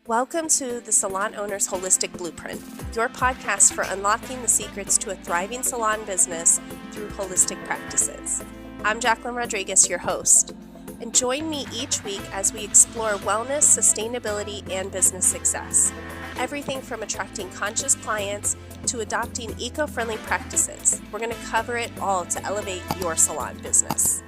Welcome to the Salon Owner's Holistic Blueprint, your podcast for unlocking the secrets to a thriving salon business through holistic practices. I'm Jacquelyn Rodriguez, your host, and join me each week as we explore wellness, sustainability, and business success. Everything from attracting conscious clients to adopting eco-friendly practices. We're going to cover it all to elevate your salon business.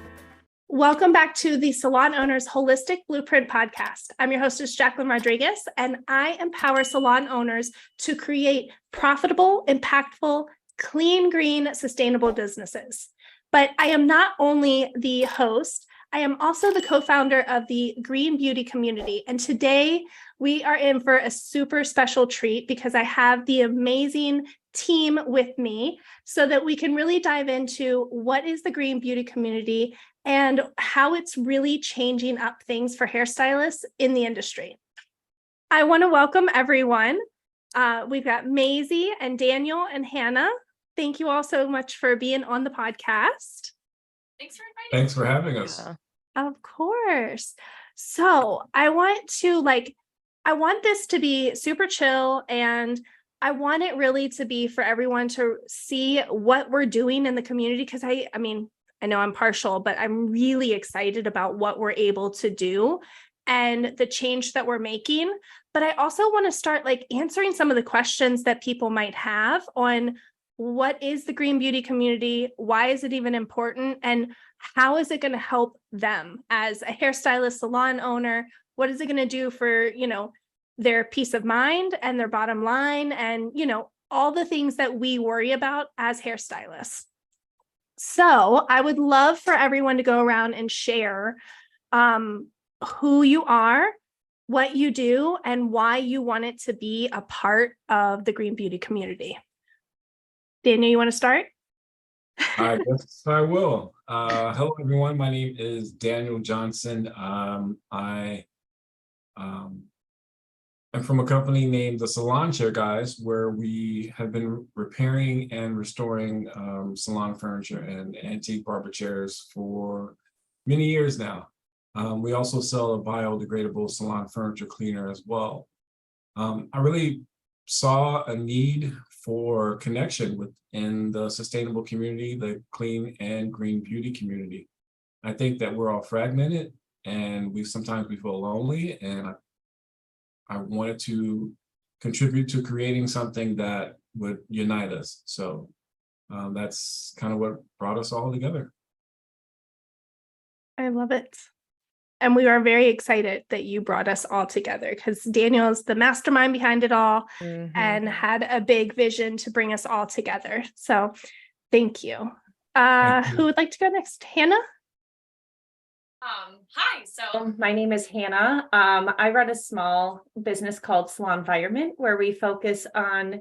Welcome back to the Salon Owner's Holistic Blueprint podcast. I'm your hostess, Jacquelyn Rodriguez, and I empower salon owners to create profitable, impactful, clean, green, sustainable businesses. But I am not only the host, I am also the co-founder of the Green Beauty community. And today we are in for a super special treat because I have the amazing team with me so that we can really dive into what is the Green Beauty community and how it's really changing up things for hairstylists in the industry. I want to welcome everyone. We've got Maisie and Daniel and Hannah. Thank you all so much for being on the podcast. Thanks for having us. Of course. So I want this to be super chill, and I want it really to be for everyone to see what we're doing in the community, because I know I'm partial, but I'm really excited about what we're able to do and the change that we're making. But I also want to start answering some of the questions that people might have on what is the Green Beauty community, why is it even important, and how is it going to help them as a hairstylist, salon owner? What is it going to do for, their peace of mind and their bottom line and, all the things that we worry about as hairstylists. So I would love for everyone to go around and share who you are, what you do, and why you want it to be a part of the Green Beauty community. Daniel, you want to start? I guess I will. Hello, everyone. My name is Daniel Johnson. I'm from a company named the Salon Chair Guys, where we have been repairing and restoring salon furniture and antique barber chairs for many years now. We also sell a biodegradable salon furniture cleaner as well. I really saw a need for connection within the sustainable community, the clean and green beauty community. I think that we're all fragmented and we feel lonely, and I wanted to contribute to creating something that would unite us. So that's kind of what brought us all together. I love it. And we are very excited that you brought us all together because Daniel is the mastermind behind it all and had a big vision to bring us all together. So thank you. Who would like to go next? Hannah? Hi, so my name is Hannah. I run a small business called Salon Environment, where we focus on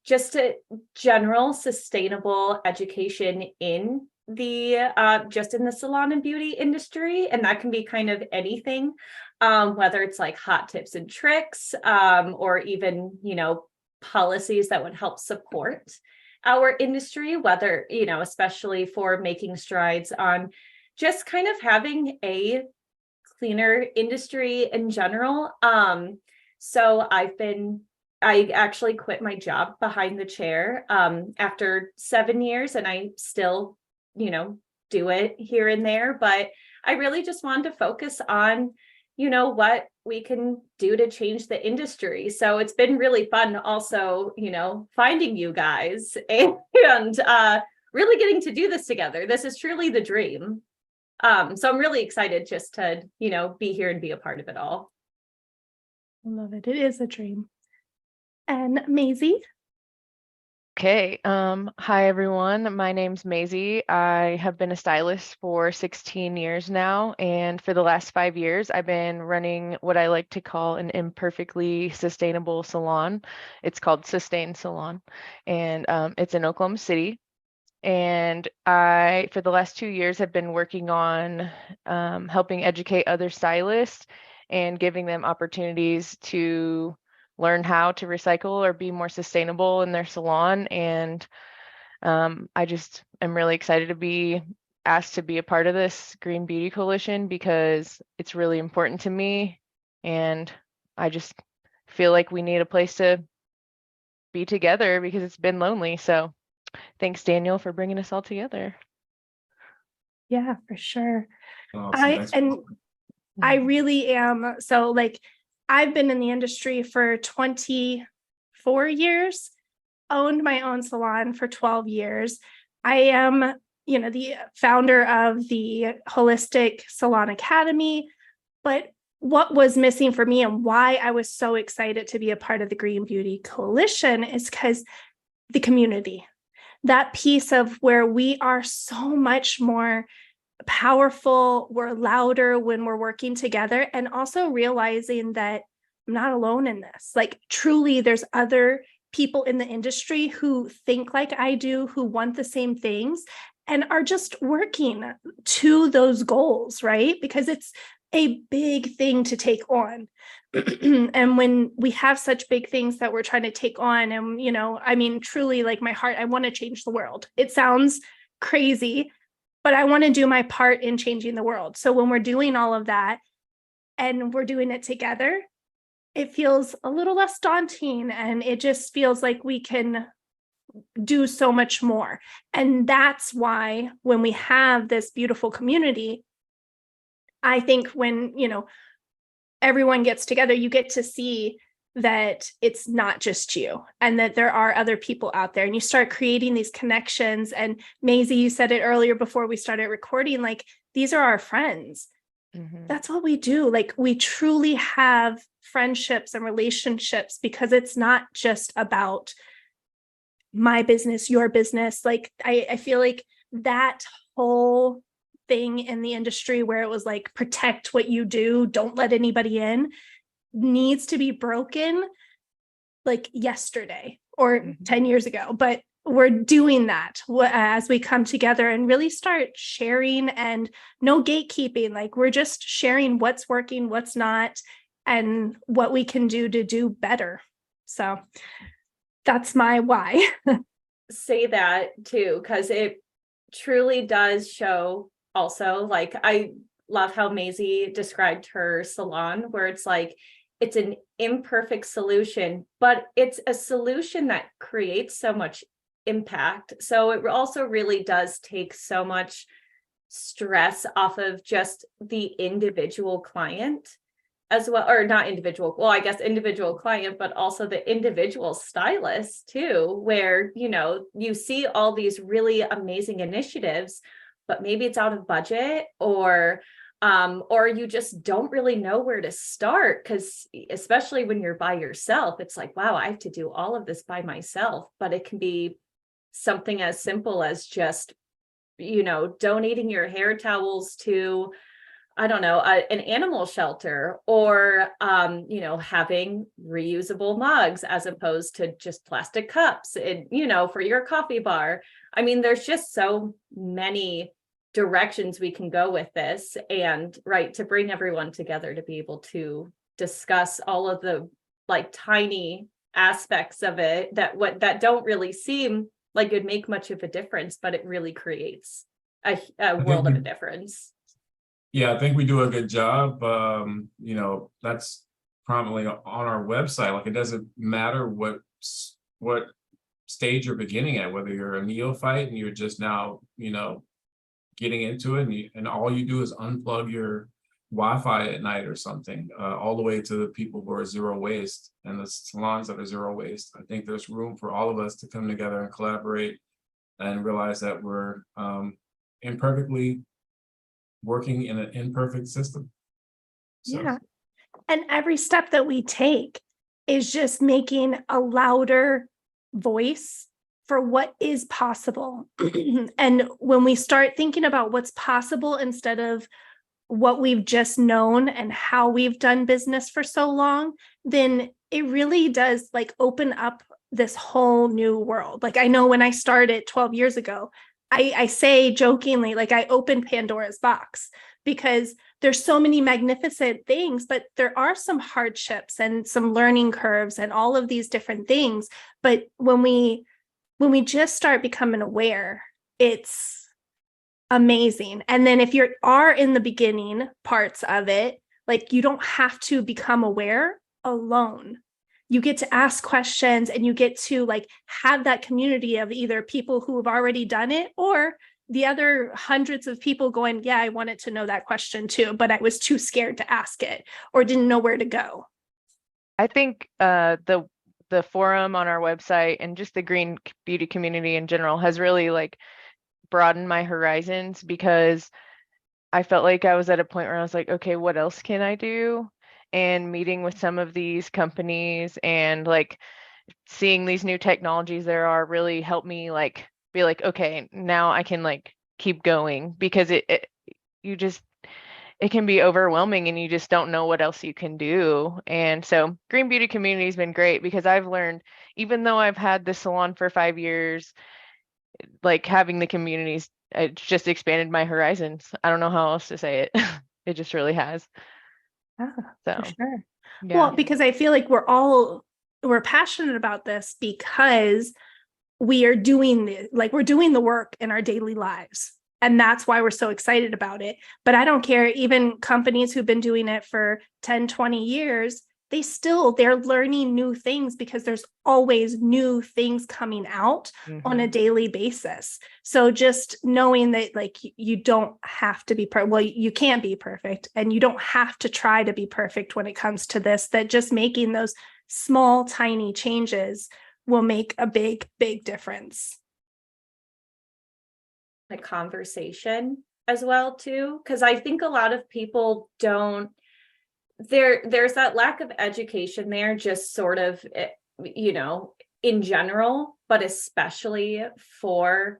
just a general sustainable education in the salon and beauty industry. And that can be kind of anything, whether it's like hot tips and tricks, or even, policies that would help support our industry, whether, especially for making strides on just kind of having a cleaner industry in general. So I actually quit my job behind the chair after 7 years, and I still, do it here and there. But I really just wanted to focus on, what we can do to change the industry. So it's been really fun also, finding you guys and really getting to do this together. This is truly the dream. So I'm really excited just to, be here and be a part of it all. I love it. It is a dream. And Maisie? Okay. Hi, everyone. My name's Maisie. I have been a stylist for 16 years now. And for the last 5 years, I've been running what I like to call an imperfectly sustainable salon. It's called Sustain Salon. And it's in Oklahoma City. And I, for the last 2 years, have been working on helping educate other stylists and giving them opportunities to learn how to recycle or be more sustainable in their salon. And I just am really excited to be asked to be a part of this Green Beauty Coalition because it's really important to me. And I just feel like we need a place to be together because it's been lonely. So thanks, Daniel, for bringing us all together. Yeah, for sure. Awesome. I really am. So like, I've been in the industry for 24 years, owned my own salon for 12 years. I am, the founder of the Holistic Salon Academy. But what was missing for me and why I was so excited to be a part of the Green Beauty Coalition is because the community, that piece of where we are so much more powerful, we're louder when we're working together, and also realizing that I'm not alone in this. Like, truly, there's other people in the industry who think like I do, who want the same things, and are just working to those goals, right? Because it's a big thing to take on. And when we have such big things that we're trying to take on, and, truly, like, my heart, I want to change the world. It sounds crazy, but I want to do my part in changing the world. So when we're doing all of that and we're doing it together, it feels a little less daunting, and it just feels like we can do so much more. And that's why when we have this beautiful community, I think when, everyone gets together, you get to see that it's not just you and that there are other people out there, and you start creating these connections. And Maisie, you said it earlier before we started recording, like, these are our friends. Mm-hmm. That's what we do. Like, we truly have friendships and relationships because it's not just about my business, your business. Like, I feel like that whole thing in the industry where it was like, protect what you do, don't let anybody in, needs to be broken like yesterday or 10 years ago. But we're doing that as we come together and really start sharing, and no gatekeeping. Like, we're just sharing what's working, what's not, and what we can do to do better. So that's my why. Say that too, because it truly does show also. Like, I love how Maisie described her salon, where it's like, it's an imperfect solution, but it's a solution that creates so much impact. So it also really does take so much stress off of just the individual client as well, or not individual, well, I guess individual client, but also the individual stylist too, where, you see all these really amazing initiatives, but maybe it's out of budget, or you just don't really know where to start. Because especially when you're by yourself, it's like, wow, I have to do all of this by myself. But it can be something as simple as just, donating your hair towels to, I don't know, an animal shelter, or, having reusable mugs as opposed to just plastic cups, and, for your coffee bar. I mean, there's just so many directions we can go with this, and right, to bring everyone together to be able to discuss all of the like tiny aspects of it that don't really seem like it'd make much of a difference, but it really creates a world of a difference. Yeah, I think we do a good job. That's prominently on our website. Like, it doesn't matter what stage you're beginning at, whether you're a neophyte and you're just now, getting into it, and all you do is unplug your Wi-Fi at night or something, all the way to the people who are zero waste and the salons that are zero waste. I think there's room for all of us to come together and collaborate and realize that we're imperfectly working in an imperfect system. So. Yeah. And every step that we take is just making a louder voice for what is possible. And when we start thinking about what's possible instead of what we've just known and how we've done business for so long, then it really does like open up this whole new world. Like, I know when I started 12 years ago, I say jokingly, like, I opened Pandora's box, because there's so many magnificent things, but there are some hardships and some learning curves and all of these different things. But when we just start becoming aware, it's amazing. And then if you are in the beginning parts of it, like, you don't have to become aware alone. you get to ask questions and you get to like have that community of either people who have already done it or the other hundreds of people going, yeah, I wanted to know that question too, but I was too scared to ask it or didn't know where to go. I think the forum on our website and just the green beauty community in general has really like broadened my horizons, because I felt like I was at a point where I was like, okay, what else can I do? And meeting with some of these companies and like seeing these new technologies there are really helped me like be like, okay, now I can like keep going, because it can be overwhelming and you just don't know what else you can do. And so Green Beauty Community has been great, because I've learned, even though I've had the salon for 5 years, like having the communities, it just expanded my horizons. I don't know how else to say it. It just really has. Yeah, So, for sure. yeah. Well, because I feel like we're passionate about this because we are doing we're doing the work in our daily lives. And that's why we're so excited about it. But I don't care, even companies who've been doing it for 10, 20 years, they're learning new things because there's always new things coming out on a daily basis. So just knowing that like you don't have to be you can't be perfect, and you don't have to try to be perfect when it comes to this, that just making those small, tiny changes will make a big, big difference. The conversation as well too, because I think a lot of people don't, there's that lack of education there, just sort of, you know, in general, but especially for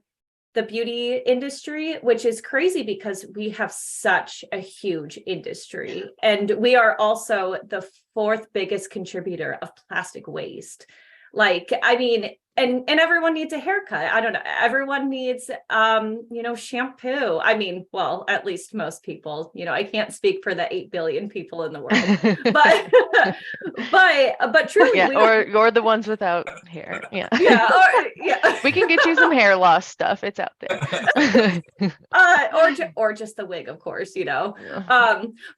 the beauty industry, which is crazy because we have such a huge industry, and we are also the 4th biggest contributor of plastic waste. Like, I mean, and everyone needs a haircut. I don't know. Everyone needs, you know, shampoo. I mean, well, at least most people, you know, I can't speak for the 8 billion people in the world, but truly, yeah, or the ones without hair. Yeah. Yeah. We can get you some hair loss stuff. It's out there. Or just the wig, of course, you know.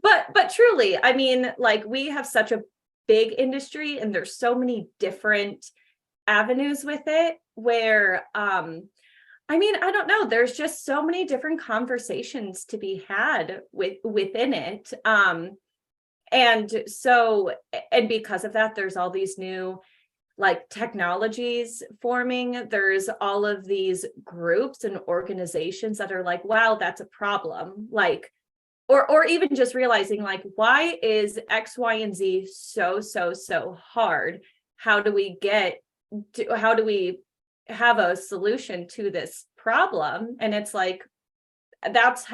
But truly, I mean, like, we have such a big industry and there's so many different avenues with it where I mean, I don't know, there's just so many different conversations to be had within it, and because of that, there's all these new like technologies forming. There's all of these groups and organizations that are like, wow, that's a problem, like, or even just realizing like, why is X, Y, and Z so hard? How do we have a solution to this problem? And it's like, that's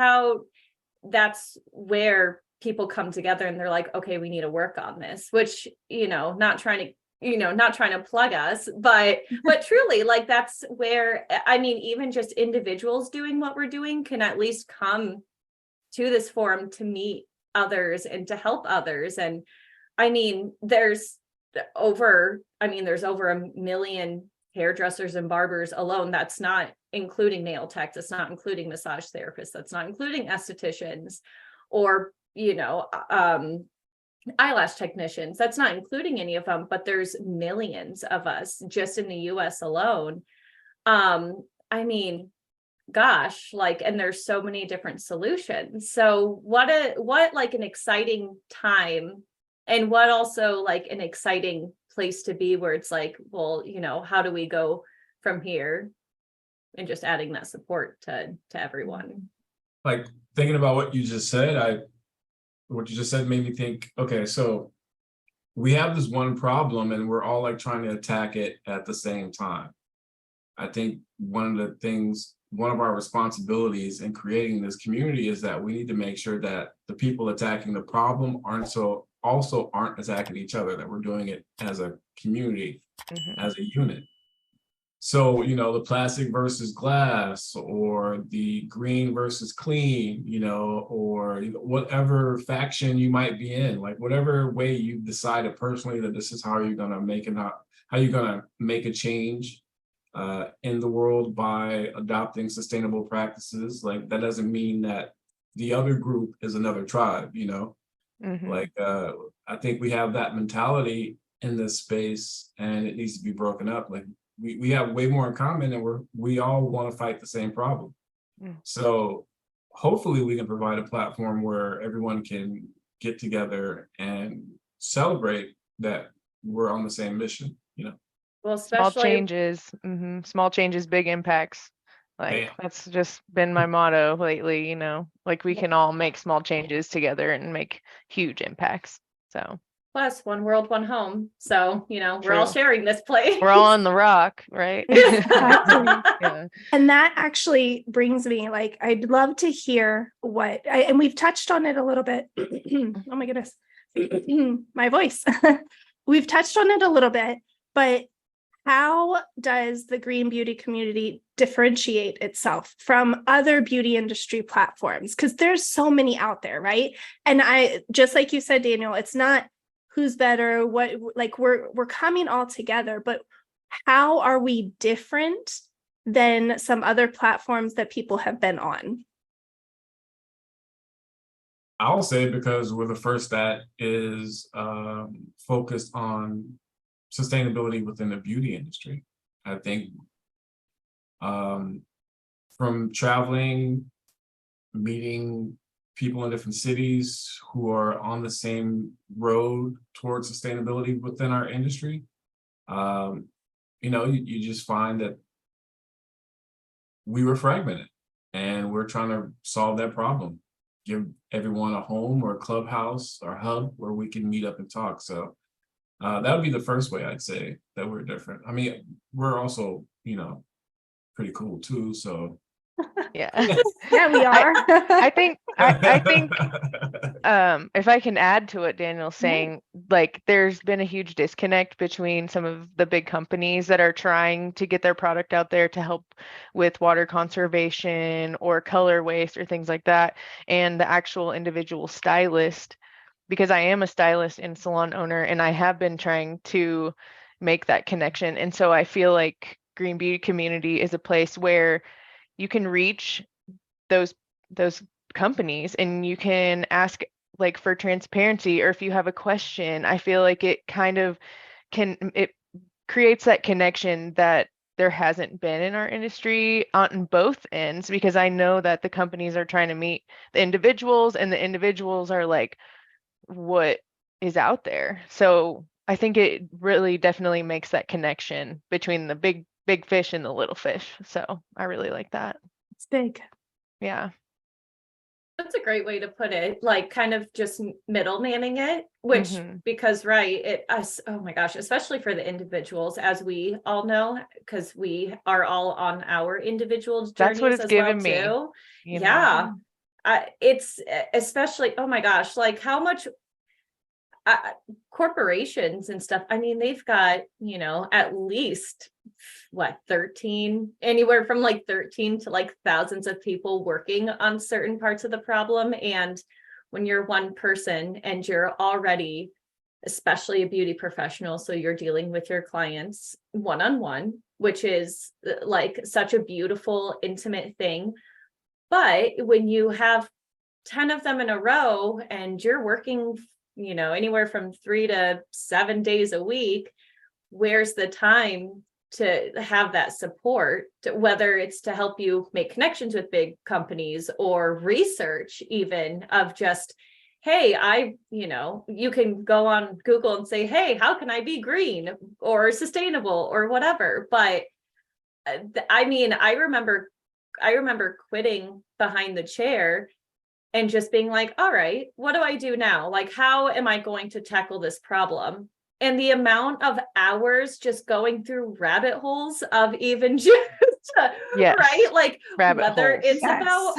where people come together and they're like, okay, we need to work on this, which, you know, not trying to plug us, but truly, like, that's where, I mean, even just individuals doing what we're doing can at least come to this forum to meet others and to help others. And I mean, there's over 1 million hairdressers and barbers alone. That's not including nail techs. That's not including massage therapists. That's not including estheticians or, you know, eyelash technicians. That's not including any of them, but there's millions of us just in the US alone. I mean, gosh, like, and there's so many different solutions. So what like an exciting time, and what also like an exciting place to be, where it's like, well, you know, how do we go from here? And just adding that support to everyone. Like, thinking about what you just said, made me think, okay, so we have this one problem and we're all like trying to attack it at the same time. I think one of our responsibilities in creating this community is that we need to make sure that the people attacking the problem aren't attacking each other, that we're doing it as a community, as a unit. So, you know, the plastic versus glass, or the green versus clean, you know, or whatever faction you might be in, like whatever way you've decided personally that this is how you're going to make a change in the world by adopting sustainable practices. Like, that doesn't mean that the other group is another tribe, you know. Like, I think we have that mentality in this space, and it needs to be broken up. Like we have way more in common, and we all want to fight the same problem. So hopefully we can provide a platform where everyone can get together and celebrate that we're on the same mission, you know. Well, Small especially changes, small changes, big impacts. Like Bam. that's just been my motto lately, you know, like we can all make small changes together and make huge impacts. So plus one world, one home. So, you know, we're all True. sharing this place. we're all on the rock, right? Exactly. Yeah. And that actually brings me, like, I'd love to hear and we've touched on it a little bit. Oh my goodness, my voice. We've touched on it a little bit, but how does the green beauty community differentiate itself from other beauty industry platforms? Because there's so many out there, right? And I, just like you said, Daniel, it's not who's better, what, like we're coming all together, but how are we different than some other platforms that people have been on? I'll say because we're the first that is focused on sustainability within the beauty industry. I think from traveling, meeting people in different cities who are on the same road towards sustainability within our industry, you know, you just find that we were fragmented, and we're trying to solve that problem. Give everyone a home or a clubhouse or hub where we can meet up and talk. So that would be the first way I'd say that we're different. I mean, we're also, you know, pretty cool too. So Yeah. Yeah, we are. I think if I can add to what Daniel's saying, like there's been a huge disconnect between some of the big companies that are trying to get their product out there to help with water conservation or color waste or things like that, and the actual individual stylist, because I am a stylist and salon owner, and I have been trying to make that connection. And so I feel like Green Beauty Community is a place where you can reach those companies and you can ask like for transparency, or if you have a question. I feel like it kind of it creates that connection that there hasn't been in our industry on both ends, because I know that the companies are trying to meet the individuals, and the individuals are like, what is out there? So I think it really definitely makes that connection between the big fish and the little fish. So I really like that. It's big. Yeah. That's a great way to put it, like kind of just middlemaning it, which because oh my gosh, especially for the individuals, as we all know, because we are all on our individual journeys. That's what it's as given well me. too. Yeah. It's especially, oh my gosh, like how much corporations and stuff, I mean, they've got, you know, at least 13, anywhere from like 13 to like thousands of people working on certain parts of the problem. And when you're one person and you're already, especially a beauty professional, so you're dealing with your clients one-on-one, which is like such a beautiful, intimate thing. But when you have 10 of them in a row and you're working, you know, anywhere from 3 to 7 days a week, where's the time to have that support, whether it's to help you make connections with big companies or research even of just, hey, you know, you can go on Google and say, hey, how can I be green or sustainable or whatever. But I mean, I remember quitting behind the chair and just being like, all right, what do I do now? Like, how am I going to tackle this problem? And the amount of hours just going through rabbit holes of even just, right? Like whether it's about,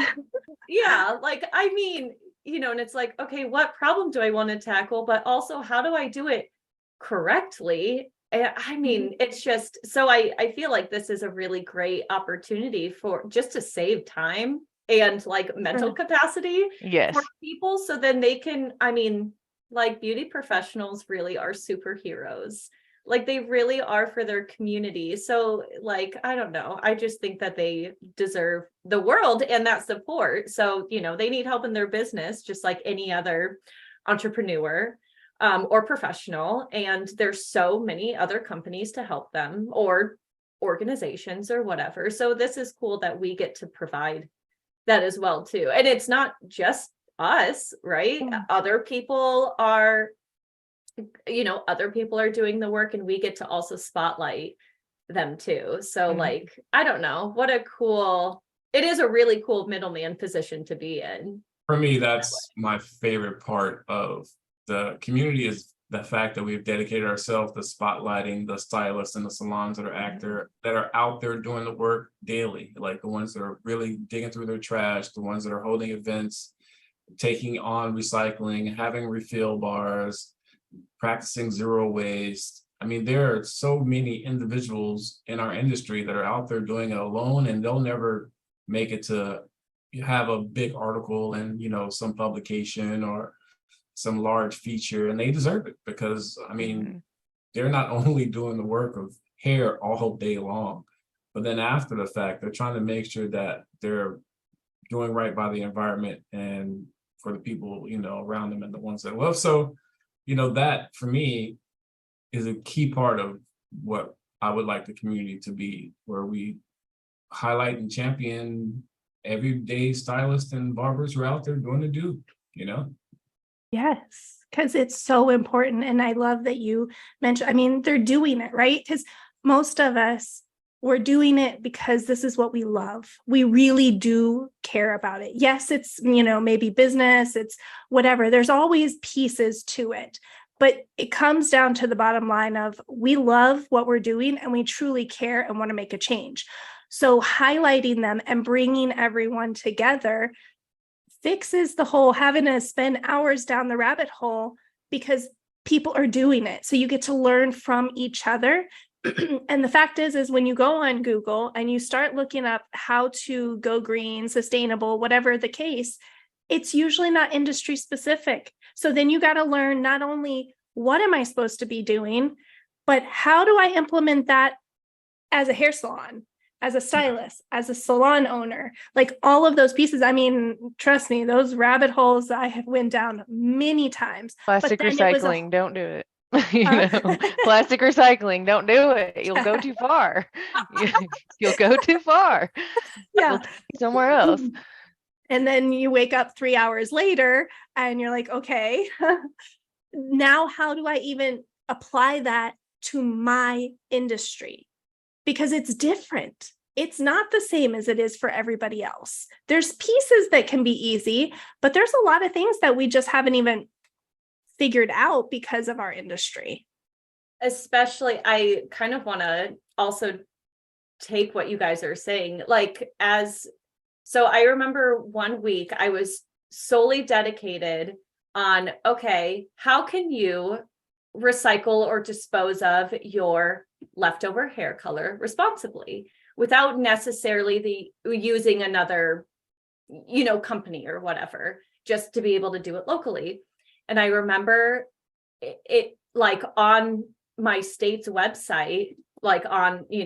yeah, like, I mean, you know, and it's like, okay, what problem do I want to tackle? But also, how do I do it correctly? I mean, it's just, so I feel like this is a really great opportunity for just to save time and like mental capacity for people. So then they can, I mean, like beauty professionals really are superheroes. Like they really are for their community. So like, I don't know. I just think that they deserve the world and that support. So, you know, they need help in their business, just like any other entrepreneur. or professional, and there's so many other companies to help them, or organizations or whatever. So this is cool that we get to provide that as well too. And it's not just us, right? Other people are, other people are doing the work, and we get to also spotlight them too. So like, I don't know, it is a really cool middleman position to be in. For me, that's my favorite part of the community, is the fact that we've dedicated ourselves to spotlighting the stylists and the salons that are out there doing the work daily, like the ones that are really digging through their trash, the ones that are holding events, taking on recycling, having refill bars, practicing zero waste. I mean, there are so many individuals in our industry that are out there doing it alone, and they'll never make it to have a big article in, some publication or some large feature, and they deserve it, because I mean, they're not only doing the work of hair all day long, but then after the fact, they're trying to make sure that they're doing right by the environment and for the people, around them and the ones they love. So, that for me is a key part of what I would like the community to be, where we highlight and champion everyday stylists and barbers who are out there doing the do, Yes, because it's so important. And I love that you mentioned, they're doing it, right? Because most of us, we're doing it because this is what we love. We really do care about it. Yes, it's, maybe business, it's whatever. There's always pieces to it. But it comes down to the bottom line of, we love what we're doing and we truly care and want to make a change. So highlighting them and bringing everyone together fixes the whole having to spend hours down the rabbit hole, because people are doing it. So you get to learn from each other. And the fact is when you go on Google and you start looking up how to go green, sustainable, whatever the case, it's usually not industry specific. So then you got to learn not only what am I supposed to be doing, but how do I implement that as a hair salon, as a stylist, as a salon owner, like all of those pieces. Trust me, those rabbit holes I have went down many times. Plastic recycling, don't do it. Plastic recycling, don't do it. You'll go too far. You'll go too far. Yeah. You'll take you somewhere else. And then you wake up 3 hours later and you're like, okay, now how do I even apply that to my industry? Because it's different. It's not the same as it is for everybody else. There's pieces that can be easy, but there's a lot of things that we just haven't even figured out because of our industry. Especially, I kind of want to also take what you guys are saying. So I remember one week I was solely dedicated on, okay, how can you recycle or dispose of your leftover hair color responsibly without necessarily using another, company or whatever, just to be able to do it locally. And I remember it like on my state's website, like on the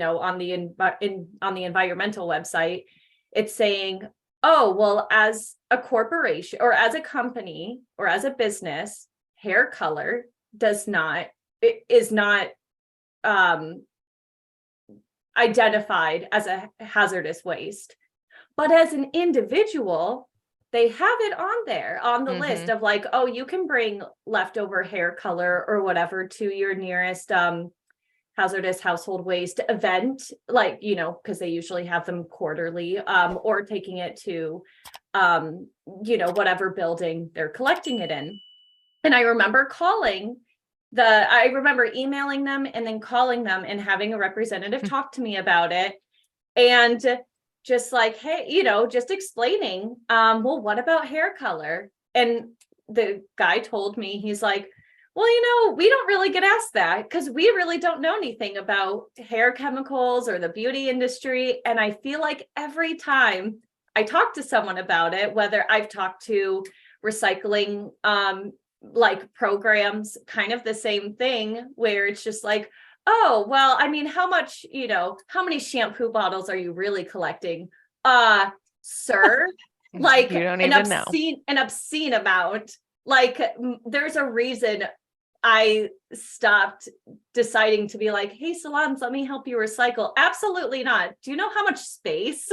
environmental website, it's saying, oh, well, as a corporation or as a company or as a business, hair color is not identified as a hazardous waste. But as an individual, they have it on there on the list of like, oh, you can bring leftover hair color or whatever to your nearest hazardous household waste event, like, because they usually have them quarterly, or taking it to, whatever building they're collecting it in. And I remember emailing them and then calling them and having a representative talk to me about it. And just like, hey, just explaining, well, what about hair color? And the guy told me, he's like, well, we don't really get asked that because we really don't know anything about hair chemicals or the beauty industry. And I feel like every time I talk to someone about it, whether I've talked to recycling, like programs, kind of the same thing, where it's just like, oh, well, how much, how many shampoo bottles are you really collecting? Sir, like you don't even know. An obscene amount. Like there's a reason I stopped deciding to be like, hey, salons, let me help you recycle. Absolutely not. Do you know how much space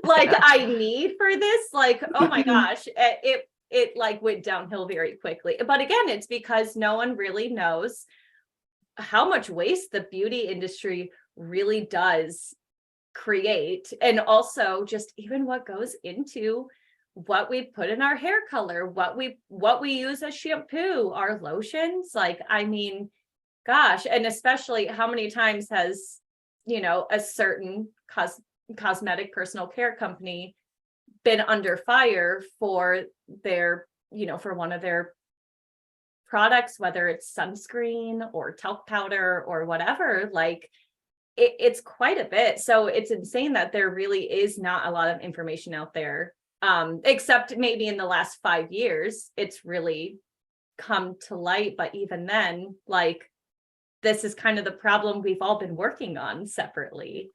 like I need for this? Like, oh my gosh, it like went downhill very quickly. But again, it's because no one really knows how much waste the beauty industry really does create. And also just even what goes into what we put in our hair color, what we use as shampoo, our lotions. Like, I mean, gosh, and especially how many times has, a certain cosmetic personal care company been under fire for their, for one of their products, whether it's sunscreen or talc powder or whatever. Like, it's quite a bit. So it's insane that there really is not a lot of information out there. Except maybe in the last 5 years, it's really come to light. But even then, like, this is kind of the problem we've all been working on separately.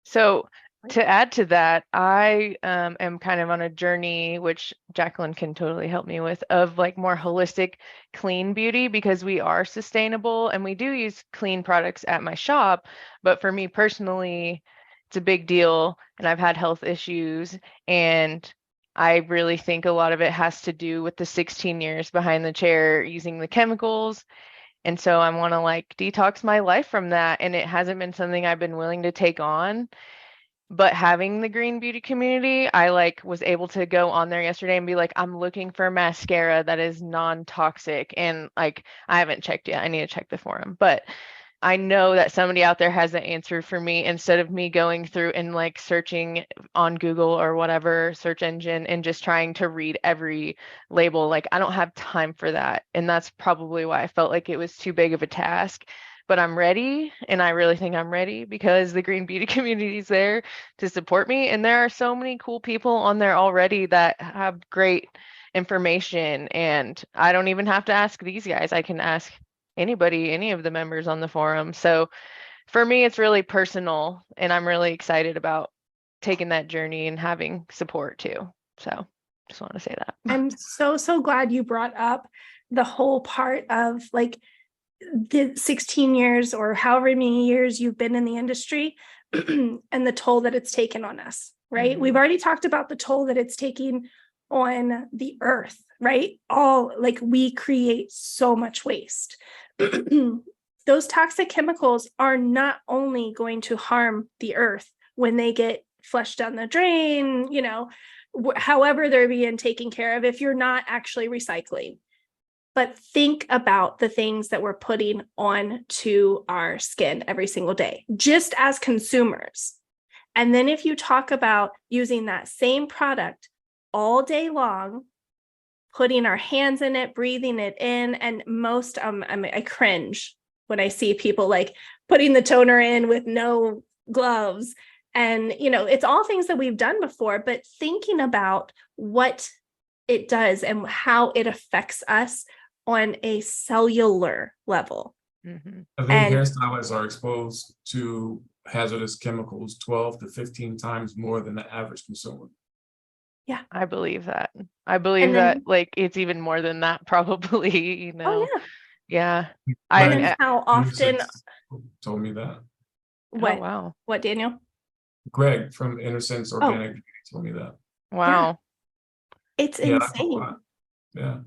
So to add to that, I am kind of on a journey, which Jacquelyn can totally help me with, of like more holistic, clean beauty, because we are sustainable and we do use clean products at my shop. But for me personally, it's a big deal, and I've had health issues, and I really think a lot of it has to do with the 16 years behind the chair using the chemicals. And so I want to like detox my life from that. And it hasn't been something I've been willing to take on. But having the green beauty community, I like was able to go on there yesterday and be like, I'm looking for mascara that is non-toxic. And like, I haven't checked yet. I need to check the forum, but I know that somebody out there has an answer for me, instead of me going through and like searching on Google or whatever search engine and just trying to read every label. Like, I don't have time for that. And that's probably why I felt like it was too big of a task. But I'm ready, and I really think I'm ready because the green beauty community is there to support me. And there are so many cool people on there already that have great information. And I don't even have to ask these guys. I can ask anybody, any of the members on the forum. So for me, it's really personal, and I'm really excited about taking that journey and having support too. So just want to say that. I'm so glad you brought up the whole part of like the 16 years or however many years you've been in the industry and the toll that it's taken on us, right? Mm-hmm. We've already talked about the toll that it's taking on the earth, right? All like we create so much waste. Those toxic chemicals are not only going to harm the earth when they get flushed down the drain, however they're being taken care of, if you're not actually recycling. But think about the things that we're putting onto our skin every single day, just as consumers. And then if you talk about using that same product all day long, putting our hands in it, breathing it in, and most, I cringe when I see people like putting the toner in with no gloves. And, it's all things that we've done before, but thinking about what it does and how it affects us on a cellular level. Mm-hmm. I think hairstylists are exposed to hazardous chemicals 12 to 15 times more than the average consumer. Yeah, I believe that. I believe that like it's even more than that, probably, Oh Yeah. And then how often told me that. what? Oh, wow. What, Daniel? Greg from Innocence Organic Beauty told me that. Wow. Yeah. It's insane. Yeah.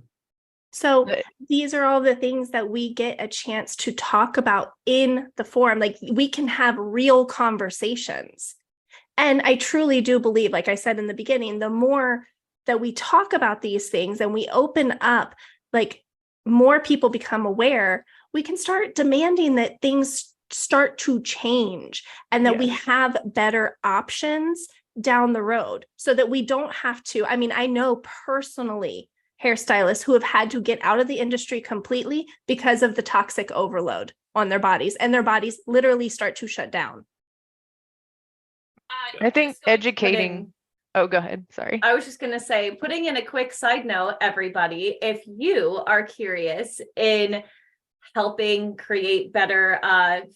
So these are all the things that we get a chance to talk about in the forum. Like, we can have real conversations. And I truly do believe, like I said in the beginning, the more that we talk about these things and we open up, like more people become aware, we can start demanding that things start to change and that we have better options down the road so that we don't have to. I mean, I know personally hairstylists who have had to get out of the industry completely because of the toxic overload on their bodies, and their bodies literally start to shut down. I think educating. Oh, go ahead. Sorry. I was just going to say, putting in a quick side note, everybody, if you are curious in helping create better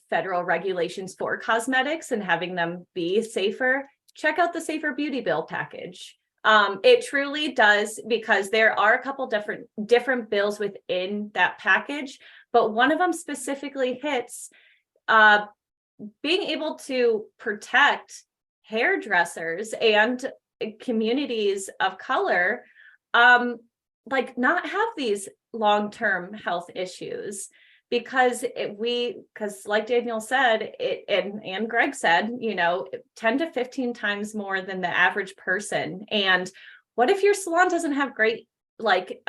federal regulations for cosmetics and having them be safer, check out the Safer Beauty Bill package. It truly does, because there are a couple different bills within that package, but one of them specifically hits being able to protect hairdressers and communities of color, like not have these long-term health issues, because like Daniel said, and Greg said, 10 to 15 times more than the average person. And what if your salon doesn't have great, like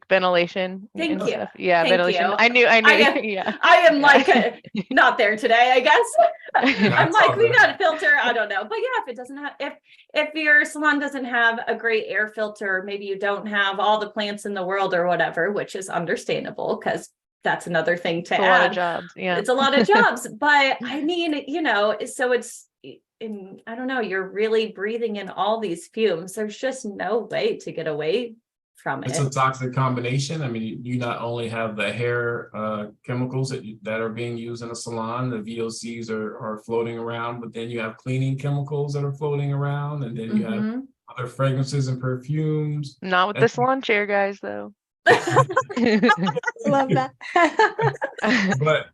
ventilation. Thank you. Stuff. Yeah, Thank ventilation. you. I knew. Yeah. I am like not there today, I guess. I'm like, we got a filter. I don't know. But yeah, if it doesn't have, if your salon doesn't have a great air filter, maybe you don't have all the plants in the world or whatever, which is understandable, because that's another thing to add. A lot of jobs. Yeah. It's a lot of jobs. But I mean, so it's, I don't know, you're really breathing in all these fumes. There's just no way to get away from it. It's a toxic combination. I mean, you not only have the hair chemicals that are being used in a salon, the VOCs are floating around, but then you have cleaning chemicals that are floating around, and then you have other fragrances and perfumes. Not with the salon chair guys, though. Love that. But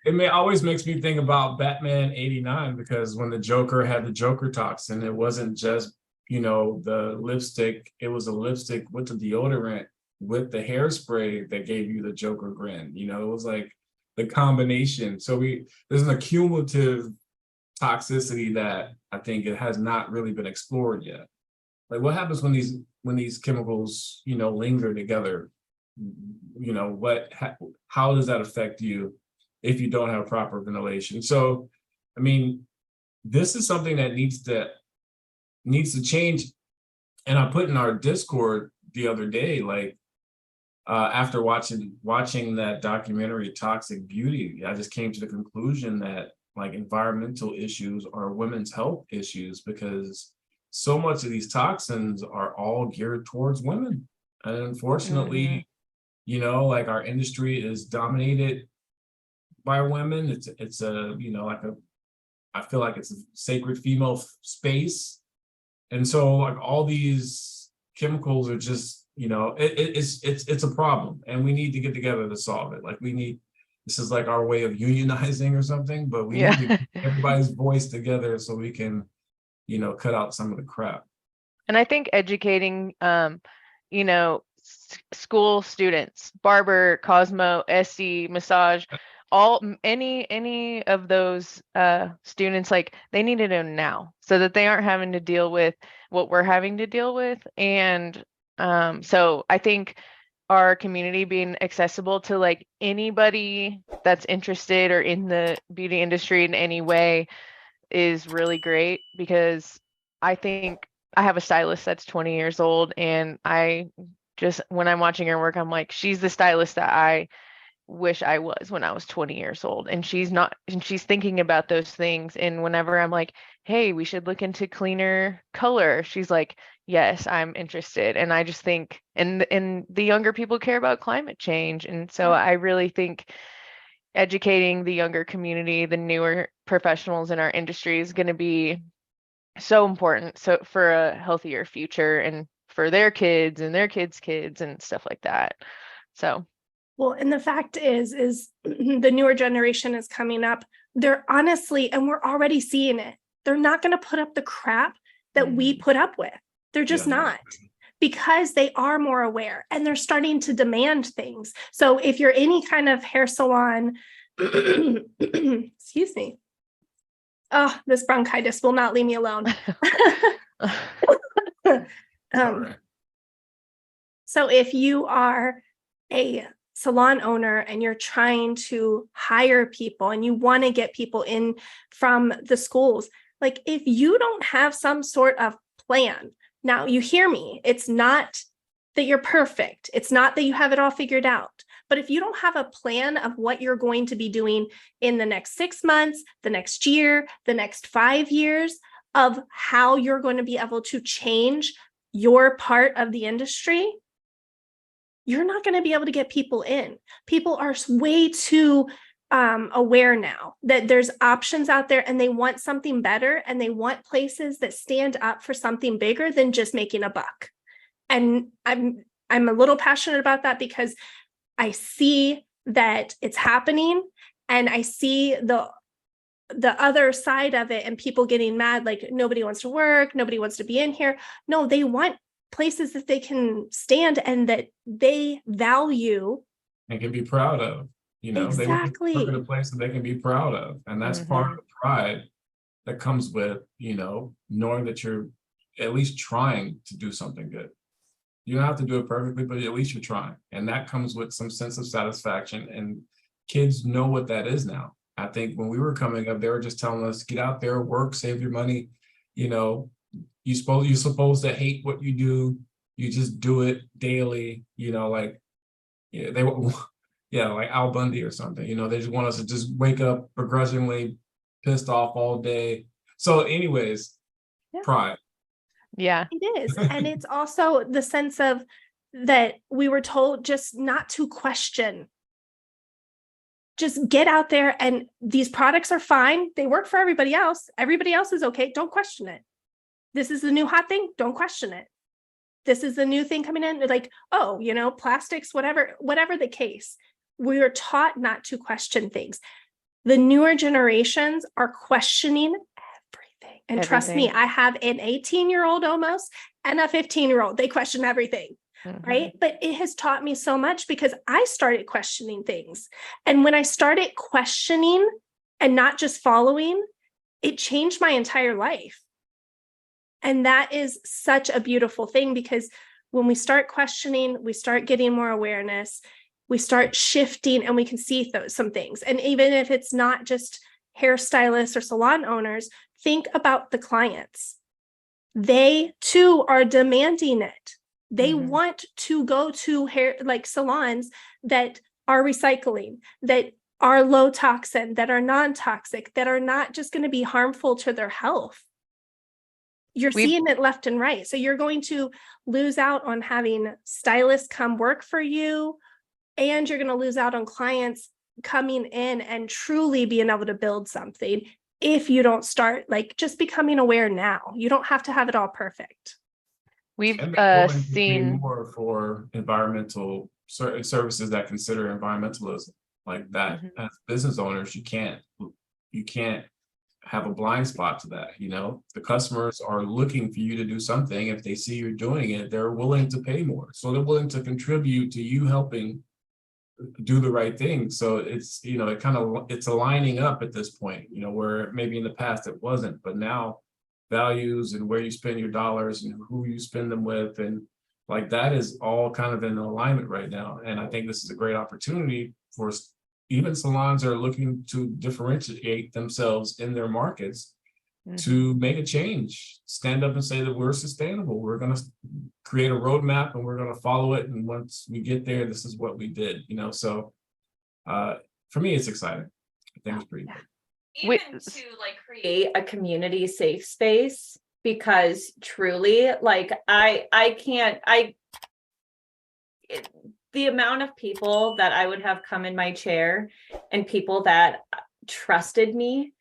it always makes me think about Batman '89, because when the Joker had the Joker toxin, it wasn't just the lipstick, it was a lipstick with the deodorant with the hairspray that gave you the Joker grin. It was like the combination. So there's an accumulative toxicity that I think it has not really been explored yet. Like, what happens when these chemicals, linger together? How does that affect you if you don't have proper ventilation? So, I mean, this is something that needs to change. And I put in our Discord the other day, like, after watching that documentary Toxic Beauty, I just came to the conclusion that, like, environmental issues are women's health issues, because so much of these toxins are all geared towards women. And unfortunately, like, our industry is dominated by women. It's I feel like it's a sacred female space. And so, like, all these chemicals are just, it's a problem, and we need to get together to solve it. Like, this is like our way of unionizing or something, but we need to get everybody's voice together so we can, cut out some of the crap. And I think educating, school students, barber, Cosmo, SE, massage, any of those students, like, they need to know now, so that they aren't having to deal with what we're having to deal with. And so I think our community being accessible to, like, anybody that's interested or in the beauty industry in any way is really great, because I think I have a stylist that's 20 years old, and when I'm watching her work, I'm like, she's the stylist that I wish I was when I was 20 years old. And she's thinking about those things. And whenever I'm like, hey, we should look into cleaner color, she's like, yes, I'm interested. And I just think, and the younger people care about climate change. And so I really think educating the younger community, the newer professionals in our industry, is going to be so important, so for a healthier future and for their kids and their kids' kids and stuff like that. So, well, and the fact is the newer generation is coming up. They're honestly, and we're already seeing it, they're not going to put up the crap that we put up with. They're just not, because they are more aware and they're starting to demand things. So if you're any kind of hair salon, excuse me. Oh, this bronchitis will not leave me alone. So if you are a salon owner and you're trying to hire people and you want to get people in from the schools, like, if you don't have some sort of plan, now you hear me, it's not that you're perfect. It's not that you have it all figured out. But if you don't have a plan of what you're going to be doing in the next 6 months, the next year, the next 5 years, of how you're going to be able to change your part of the industry, you're not going to be able to get people in. People are way too aware now that there's options out there, and they want something better, and they want places that stand up for something bigger than just making a buck. And I'm a little passionate about that because I see that it's happening, and I see the other side of it, and people getting mad, like nobody wants to work, nobody wants to be in here. No, they want places that they can stand and that they value and can be proud of. You know, exactly. They work in a place that they can be proud of. And that's part of the pride that comes with, you know, knowing that you're at least trying to do something good. You don't have to do it perfectly, but at least you're trying. And that comes with some sense of satisfaction. And kids know what that is now. I think when we were coming up, they were just telling us, get out there, work, save your money. You know, you're supposed to hate what you do. You just do it daily, you know, like, yeah, like Al Bundy or something, you know, they just want us to just wake up begrudgingly pissed off all day. So anyways, pride. Yeah, it is. And it's also the sense of that we were told just not to question. Just get out there, and these products are fine. They work for everybody else. Everybody else is okay. Don't question it. This is the new hot thing. Don't question it. This is the new thing coming in. Like, oh, you know, plastics, whatever the case. We are taught not to question things. The newer generations are questioning everything. And trust me, I have an 18-year-old almost and a 15-year-old. They question everything. Right. But it has taught me so much because I started questioning things. And when I started questioning and not just following, it changed my entire life. And that is such a beautiful thing, because when we start questioning, we start getting more awareness, we start shifting, and we can see some things. And even if it's not just hairstylists or salon owners, think about the clients. They too are demanding it. They want to go to hair, like salons that are recycling, that are low toxin, that are non-toxic, that are not just going to be harmful to their health. You're seeing it left and right. So you're going to lose out on having stylists come work for you, and you're going to lose out on clients coming in and truly being able to build something if you don't start like just becoming aware now. You don't have to have it all perfect. We've seen more for environmental services that consider environmentalism like that. As business owners, you can't have a blind spot to that. You know, the customers are looking for you to do something. If they see you're doing it, they're willing to pay more. So they're willing to contribute to you helping do the right thing. So it's, you know, it's aligning up at this point, you know, where maybe in the past it wasn't, but now values and where you spend your dollars and who you spend them with, and like that is all kind of in alignment right now. And I think this is a great opportunity for even salons that are looking to differentiate themselves in their markets to make a change, stand up and say that we're sustainable. We're going to create a roadmap and we're going to follow it. And once we get there, this is what we did, you know? So for me, it's exciting. I think it's pretty good. Even to like create a community safe space, because truly, like the amount of people that I would have come in my chair and people that trusted me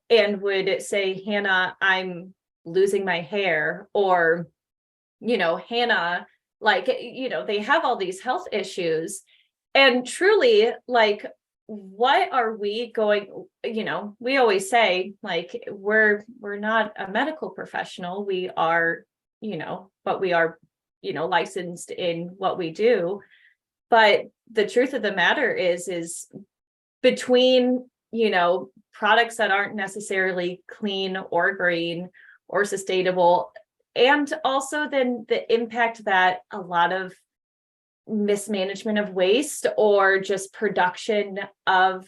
and would say, Hannah, I'm losing my hair, or, you know, Hannah, like, you know, they have all these health issues, and truly, like, what are we going, you know, we always say, like, we're not a medical professional. We are, you know, but we are, you know, licensed in what we do. But the truth of the matter is between, you know, products that aren't necessarily clean or green or sustainable, and also then the impact that a lot of mismanagement of waste or just production of,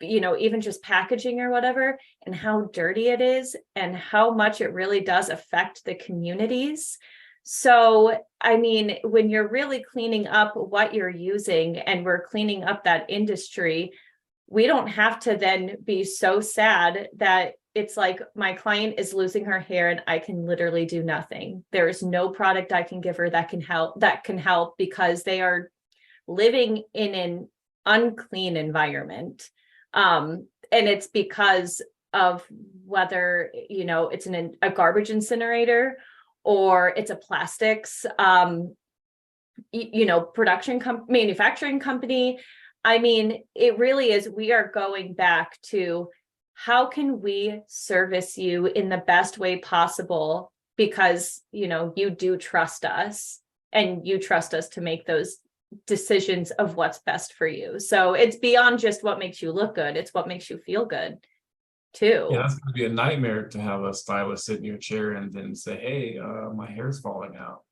you know, even just packaging or whatever, and how dirty it is and how much it really does affect the communities. So, I mean, when you're really cleaning up what you're using and we're cleaning up that industry, we don't have to then be so sad that it's like my client is losing her hair and I can literally do nothing. There is no product I can give her that can help because they are living in an unclean environment. And it's because of whether, it's a garbage incinerator or it's a plastics, manufacturing company. I mean, it really is, we are going back to how can we service you in the best way possible, because, you do trust us and you trust us to make those decisions of what's best for you. So it's beyond just what makes you look good. It's what makes you feel good too. Yeah, that's going to be a nightmare to have a stylist sit in your chair and then say, hey, my hair's falling out,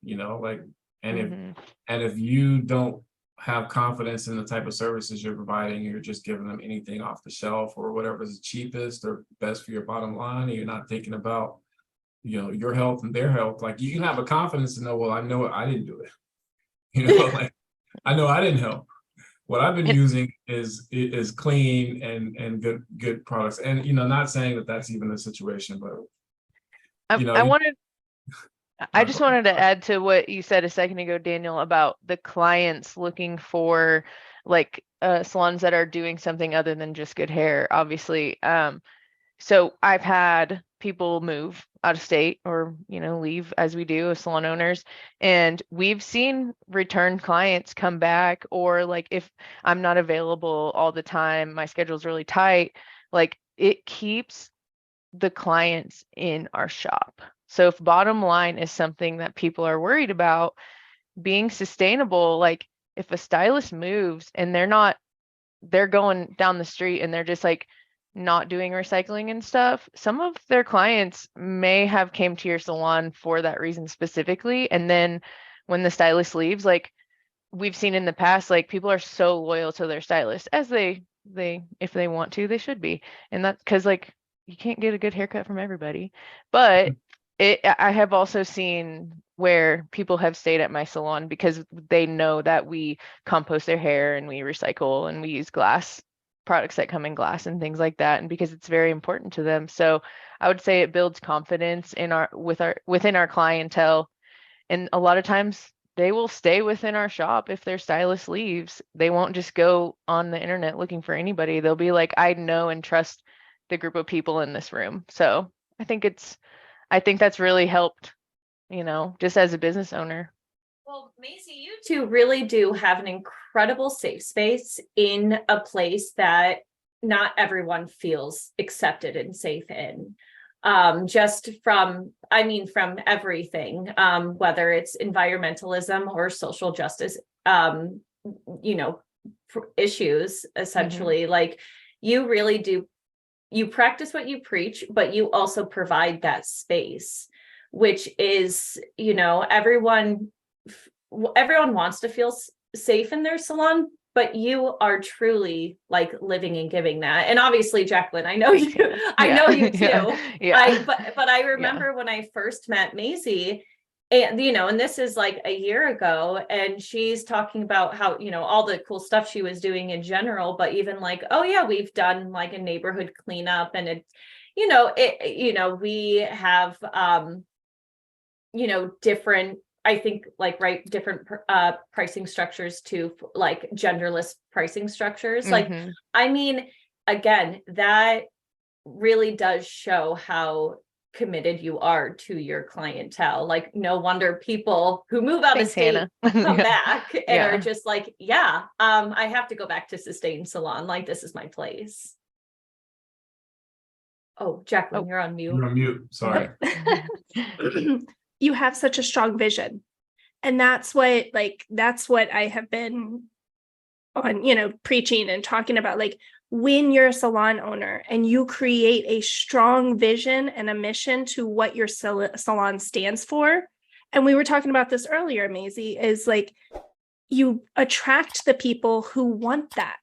and if you don't have confidence in the type of services you're providing, you're just giving them anything off the shelf or whatever's cheapest or best for your bottom line, and you're not thinking about, your health and their health. Like, you can have a confidence to know, well, I know I didn't do it. Like, I know I didn't help. What I've been using is clean and good products. And, not saying that that's even the situation, but I just wanted to add to what you said a second ago, Daniel, about the clients looking for like salons that are doing something other than just good hair, obviously. So I've had people move out of state or, leave, as we do as salon owners. And we've seen return clients come back, or like, if I'm not available all the time, my schedule's really tight, like it keeps the clients in our shop. So if bottom line is something that people are worried about, being sustainable, like if a stylist moves and they're going down the street and they're just like not doing recycling and stuff, some of their clients may have came to your salon for that reason specifically. And then when the stylist leaves, like we've seen in the past, like people are so loyal to their stylist, as they if they want to, they should be. And that's because like you can't get a good haircut from everybody. But I have also seen where people have stayed at my salon because they know that we compost their hair and we recycle and we use glass products that come in glass and things like that, and because it's very important to them. So I would say it builds confidence within our clientele, and a lot of times they will stay within our shop. If their stylist leaves, they won't just go on the internet looking for anybody. They'll be like, I know and trust the group of people in this room. So I think that's really helped, just as a business owner. Well, Maisie, you two really do have an incredible safe space in a place that not everyone feels accepted and safe in. Just from everything, whether it's environmentalism or social justice, issues, essentially. Like, you really do, you practice what you preach, but you also provide that space, which is, everyone wants to feel safe in their salon, but you are truly like living and giving that. And obviously, Jacquelyn, I know you too. Yeah. But I remember when I first met Maisie, and and this is like a year ago, and she's talking about how, all the cool stuff she was doing in general, but even like, oh yeah, we've done like a neighborhood cleanup, and it's, we have different, I think, like, different pricing structures too, like genderless pricing structures. Like, I mean, again, that really does show how committed you are to your clientele. Like, no wonder people who move out of state come back and are just like, I have to go back to Sustain Salon. Like, this is my place. Oh, Jacquelyn, you're on mute. You're on mute. Sorry. You have such a strong vision. And that's what I have been on, preaching and talking about. Like, when you're a salon owner and you create a strong vision and a mission to what your salon stands for. And we were talking about this earlier, Maisie, is like, you attract the people who want that.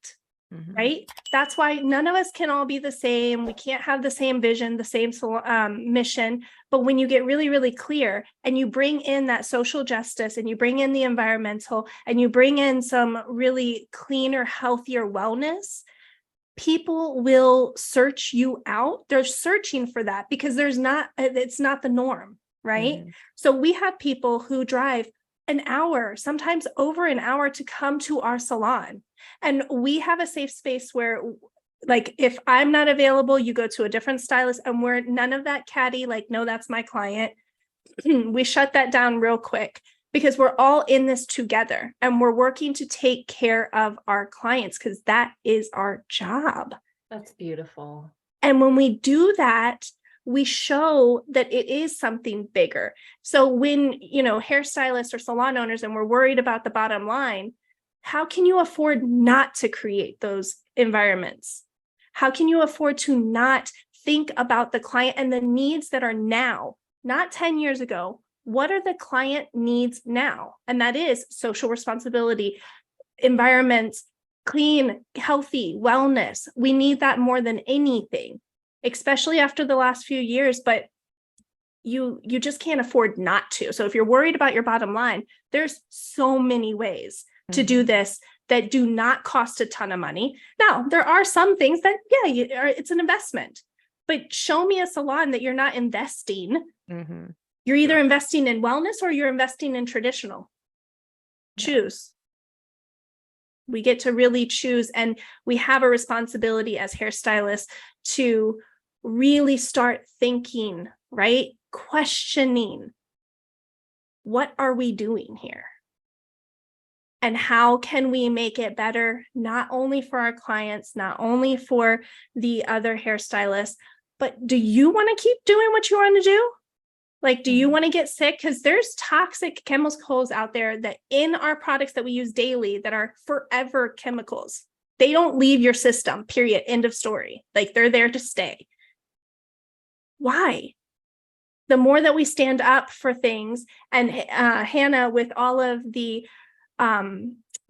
Right? That's why none of us can all be the same. We can't have the same vision, the same mission. But when you get really, really clear and you bring in that social justice and you bring in the environmental and you bring in some really cleaner, healthier wellness, people will search you out. They're searching for that because it's not the norm, right? So we have people who drive an hour, sometimes over an hour, to come to our salon. And we have a safe space where, like, if I'm not available, you go to a different stylist, and we're none of that catty, like, no, that's my client. We shut that down real quick, because we're all in this together and we're working to take care of our clients, because that is our job. That's beautiful. And when we do that, we show that it is something bigger. So when, hairstylists or salon owners, and we're worried about the bottom line, how can you afford not to create those environments? How can you afford to not think about the client and the needs that are now, not 10 years ago? What are the client needs now? And that is social responsibility, environments, clean, healthy, wellness. We need that more than anything, especially after the last few years, but you just can't afford not to. So if you're worried about your bottom line, there's so many ways to do this that do not cost a ton of money. Now, there are some things that, it's an investment, but show me a salon that you're not investing. You're either investing in wellness or you're investing in traditional. Choose. We get to really choose, and we have a responsibility as hairstylists to really start thinking, right? Questioning, what are we doing here? And how can we make it better, not only for our clients, not only for the other hairstylists, but do you want to keep doing what you want to do? Like, do you want to get sick? Because there's toxic chemicals out there that in our products that we use daily that are forever chemicals. They don't leave your system, period, end of story. Like, they're there to stay. Why? The more that we stand up for things, and Hannah, with all of the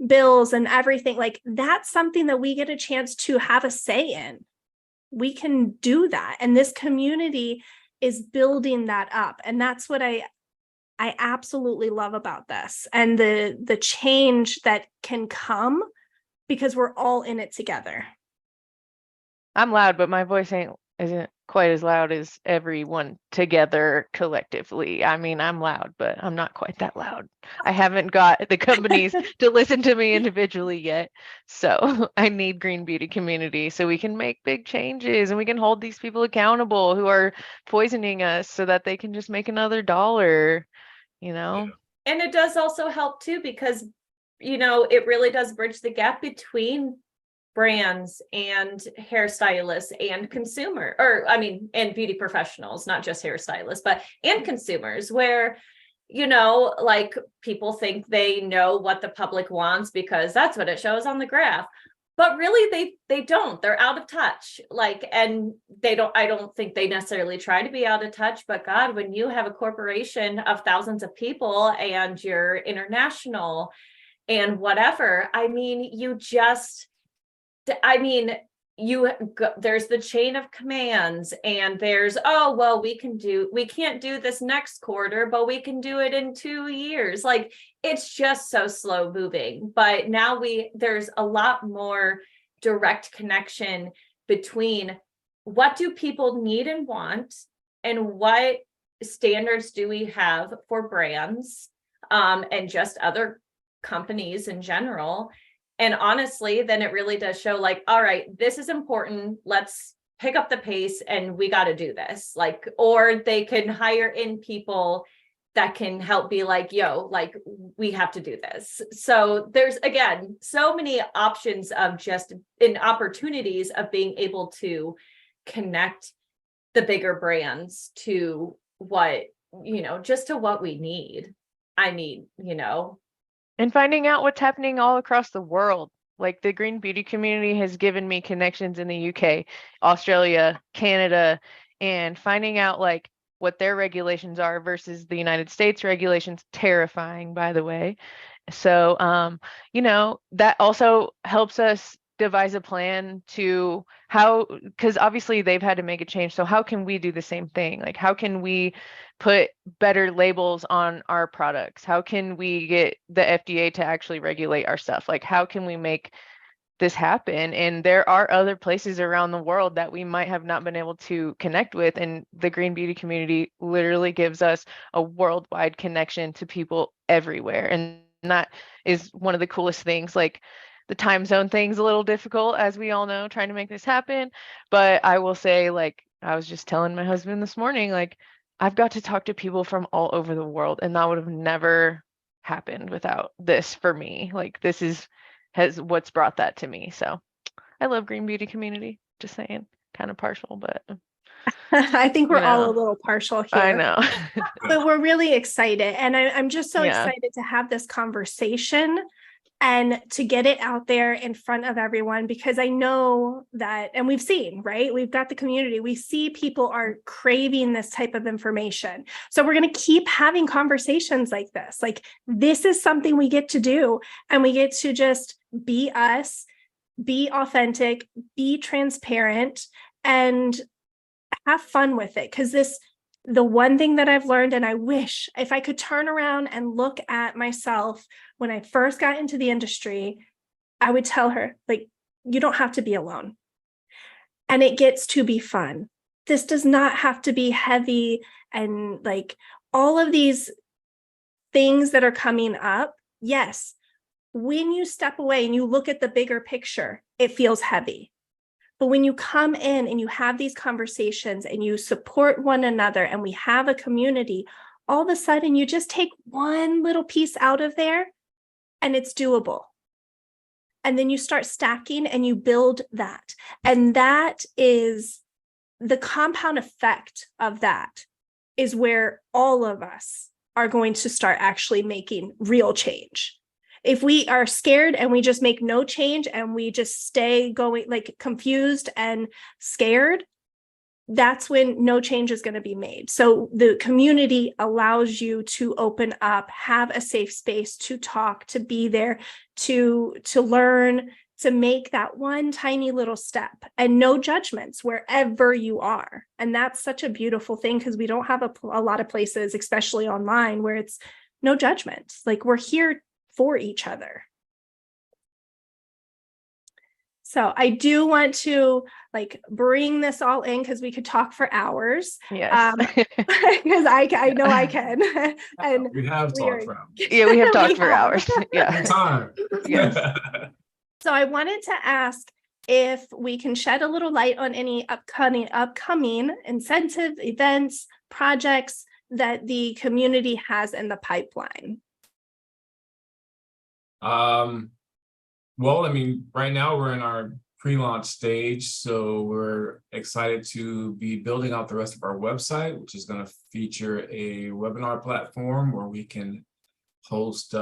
bills and everything, like, that's something that we get a chance to have a say in. We can do that. And this community is building that up. And that's what I absolutely love about this, and the change that can come because we're all in it together. I'm loud, but my voice isn't quite as loud as everyone together collectively. I mean, I'm loud, but I'm not quite that loud. I haven't got the companies to listen to me individually yet. So I need Green Beauty community so we can make big changes and we can hold these people accountable who are poisoning us so that they can just make another dollar, And it does also help too, because, it really does bridge the gap between brands and hairstylists and and beauty professionals, not just hairstylists, and consumers, where, like, people think they know what the public wants because that's what it shows on the graph. But really they don't. They're out of touch. And I don't think they necessarily try to be out of touch, but God, when you have a corporation of thousands of people and you're international and whatever, there's the chain of commands, and there's, we can't do this next quarter, but we can do it in 2 years. Like, it's just so slow moving. But now there's a lot more direct connection between what do people need and want, and what standards do we have for brands, and just other companies in general. And honestly, then it really does show, like, all right, this is important. Let's pick up the pace and we got to do this. Or they can hire in people that can help be like, we have to do this. So there's, again, so many options of just in opportunities of being able to connect the bigger brands to what, just to what we need. And finding out what's happening all across the world. Like, the Green Beauty community has given me connections in the UK, Australia, Canada, and finding out like what their regulations are versus the United States regulations. Terrifying, by the way. So, that also helps us devise a plan to because obviously they've had to make a change. So how can we do the same thing? Like, how can we put better labels on our products? How can we get the FDA to actually regulate our stuff? Like, how can we make this happen. And there are other places around the world that we might have not been able to connect with. And the green beauty community literally gives us a worldwide connection to people everywhere. And that is one of the coolest things. Like, the time zone thing's a little difficult, as we all know, trying to make this happen. But I will say, like, I was just telling my husband this morning, like, I've got to talk to people from all over the world, and that would have never happened without this for me. Like, this has what's brought that to me. So I love green beauty community. Just saying, kind of partial, but I think we're all a know. little partial here. I know. But we're really excited. And I'm just so Yeah. excited to have this conversation and to get it out there in front of everyone, because I know that, and we've seen, right? We've got the community. We see people are craving this type of information. So we're going to keep having conversations like this. Like, this is something we get to do, and we get to just be us, be authentic, be transparent, and have fun with it. Because the one thing that I've learned, and I wish if I could turn around and look at myself when I first got into the industry, I would tell her, like, you don't have to be alone. And it gets to be fun. This does not have to be heavy, and like all of these things that are coming up. Yes, when you step away and you look at the bigger picture, it feels heavy. But when you come in and you have these conversations and you support one another and we have a community, all of a sudden you just take one little piece out of there and it's doable. And then you start stacking and you build that. And that is the compound effect of that, is where all of us are going to start actually making real change. If we are scared and we just make no change and we just stay going, like, confused and scared, that's when no change is going to be made. So the community allows you to open up, have a safe space to talk, to be there, to learn, to make that one tiny little step, and no judgments wherever you are. And that's such a beautiful thing, because we don't have a lot of places, especially online, where it's no judgment. Like, we're here for each other. So I do want to, like, bring this all in, because we could talk for hours. Yes. Because I know I can. And we have talked for hours. Yeah, we have talked for hours. Yeah. Time. Yes. So I wanted to ask if we can shed a little light on any upcoming incentive events, projects that the community has in the pipeline. Well, I mean, right now we're in our pre-launch stage, so we're excited to be building out the rest of our website, which is going to feature a webinar platform where we can host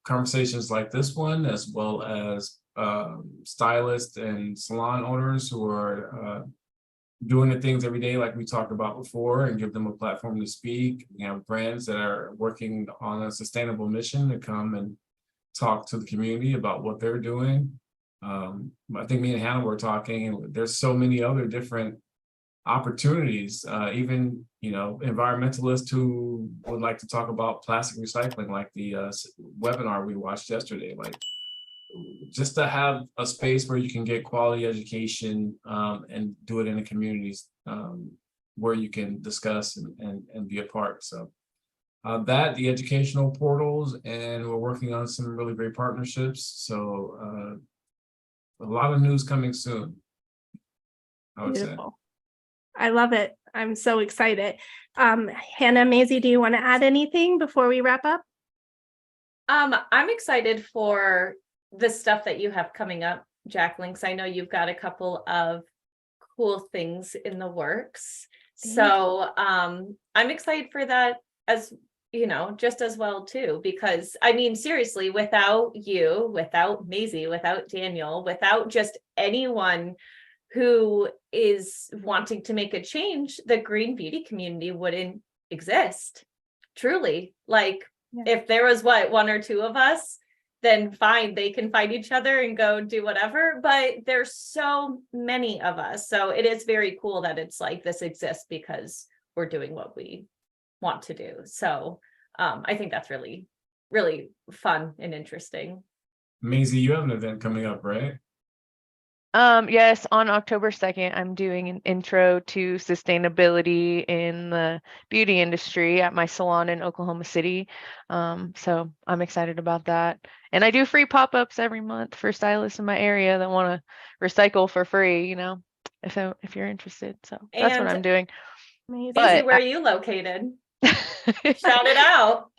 conversations like this one, as well as stylists and salon owners who are doing the things every day like we talked about before, and give them a platform to speak. We have brands that are working on a sustainable mission to come and talk to the community about what they're doing. I think me and Hannah were talking, and there's so many other different opportunities, even, environmentalists who would like to talk about plastic recycling, like the webinar we watched yesterday. Like, just to have a space where you can get quality education and do it in the communities where you can discuss and be a part. So the educational portals, and we're working on some really great partnerships. So a lot of news coming soon, I would say. I love it. I'm so excited. Hannah, Maisie, do you want to add anything before we wrap up? I'm excited for the stuff that you have coming up, Jacquelyn, because I know you've got a couple of cool things in the works. So I'm excited for that, as just as well too, because I mean, seriously, without you, without Maisie, without Daniel, without just anyone who is wanting to make a change, the green beauty community wouldn't exist. Truly. Like, if there was one or two of us, then fine, they can find each other and go do whatever. But there's so many of us. So it is very cool that it's like this exists because we're doing what we want to do. So I think that's really, really fun and interesting. Maisie, you have an event coming up, right? Yes, on October 2nd, I'm doing an intro to sustainability in the beauty industry at my salon in Oklahoma City. So I'm excited about that. And I do free pop-ups every month for stylists in my area that want to recycle for free, if you're interested. So that's what And I'm doing. Amazing. Izzy, where are you located? Shout it out.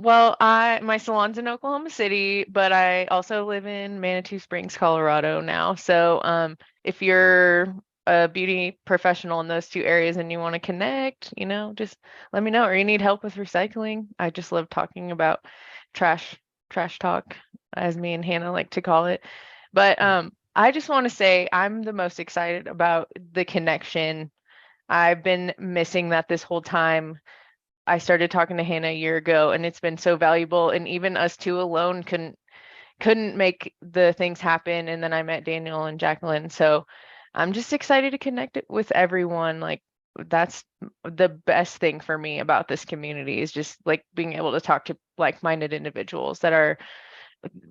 Well, my salon's in Oklahoma City, but I also live in Manitou Springs, Colorado now. So, if you're a beauty professional in those two areas and you want to connect, just let me know, or you need help with recycling. I just love talking about trash talk, as me and Hannah like to call it. But I just want to say I'm the most excited about the connection. I've been missing that this whole time. I started talking to Hannah a year ago, and it's been so valuable. And even us two alone couldn't make the things happen. And then I met Daniel and Jacquelyn. So I'm just excited to connect it with everyone. Like, that's the best thing for me about this community, is just like being able to talk to like-minded individuals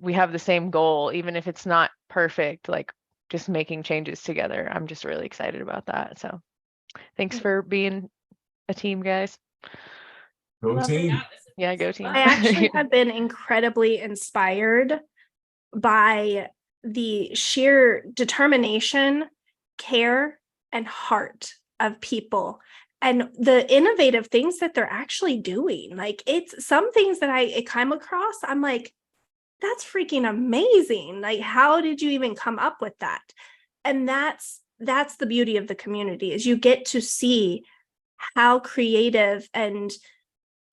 we have the same goal, even if it's not perfect, like just making changes together. I'm just really excited about that. So thanks for being a team, guys. Go team. Yeah, go team. I actually have been incredibly inspired by the sheer determination, care, and heart of people and the innovative things that they're actually doing. Like, it's some things that I come across, I'm like, that's freaking amazing. Like, how did you even come up with that? And that's the beauty of the community, is you get to see how creative and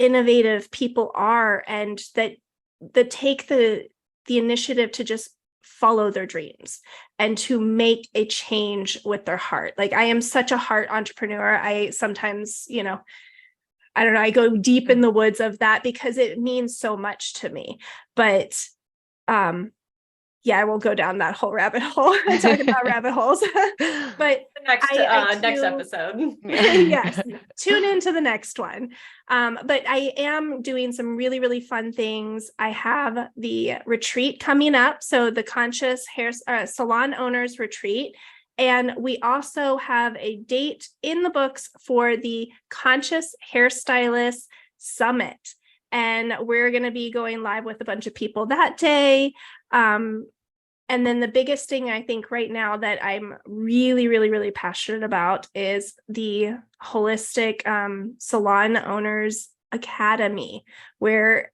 innovative people are, and that take the initiative to just follow their dreams and to make a change with their heart. Like, I am such a heart entrepreneur. I sometimes, I don't know, I go deep in the woods of that because it means so much to me. But yeah, I won't go down that whole rabbit hole and talk about rabbit holes. But next episode. Yes, tune into the next one. But I am doing some really, really fun things. I have the retreat coming up, so the Conscious Hair Salon Owners Retreat. And we also have a date in the books for the Conscious Hairstylist Summit. And we're going to be going live with a bunch of people that day. And then the biggest thing I think right now that I'm really, really, really passionate about is the Holistic Salon Owners Academy, where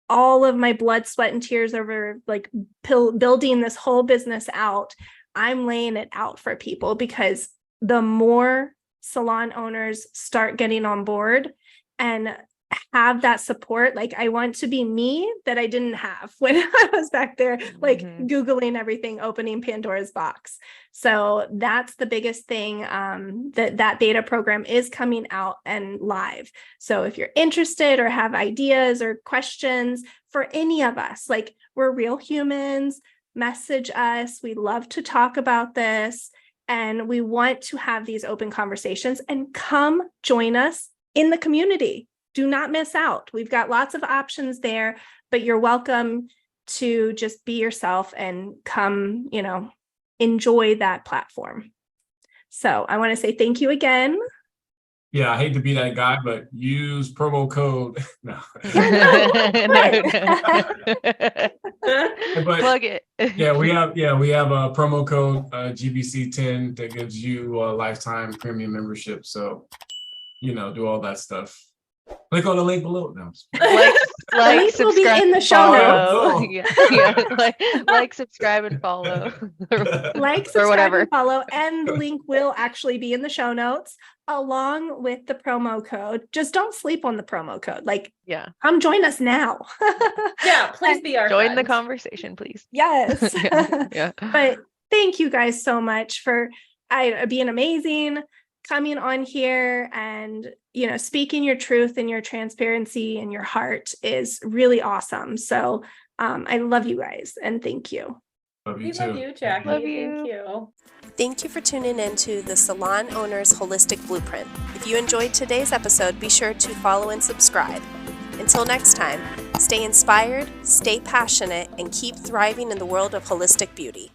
all of my blood, sweat, and tears over like building this whole business out, I'm laying it out for people, because the more salon owners start getting on board and have that support, like, I want to be me that I didn't have when I was back there, like Googling everything, opening Pandora's box. So that's the biggest thing. That beta program is coming out and live. So if you're interested or have ideas or questions for any of us, like, we're real humans, message us. We love to talk about this, and we want to have these open conversations. And come join us in the community. Do not miss out. We've got lots of options there, but you're welcome to just be yourself and come, enjoy that platform. So I want to say thank you again. Yeah, I hate to be that guy, but use promo code. No. But plug it. we have a promo code GBC10 that gives you a lifetime premium membership. So, do all that stuff. Click on the link below. No. Like, subscribe, will be in the show notes. Like, subscribe, and follow. Like, subscribe, or whatever. And follow, and the link will actually be in the show notes along with the promo code. Just don't sleep on the promo code. Come join us now. Yeah, please be our join friends. The conversation, please. Yes. Yeah. But thank you guys so much for being amazing, coming on here, and speaking your truth and your transparency and your heart is really awesome. So I love you guys, and thank you. Love you too. Love you, Jackie. Love you. Thank you. Thank you for tuning in to the Salon Owners Holistic Blueprint. If you enjoyed today's episode, be sure to follow and subscribe. Until next time, stay inspired, stay passionate, and keep thriving in the world of holistic beauty.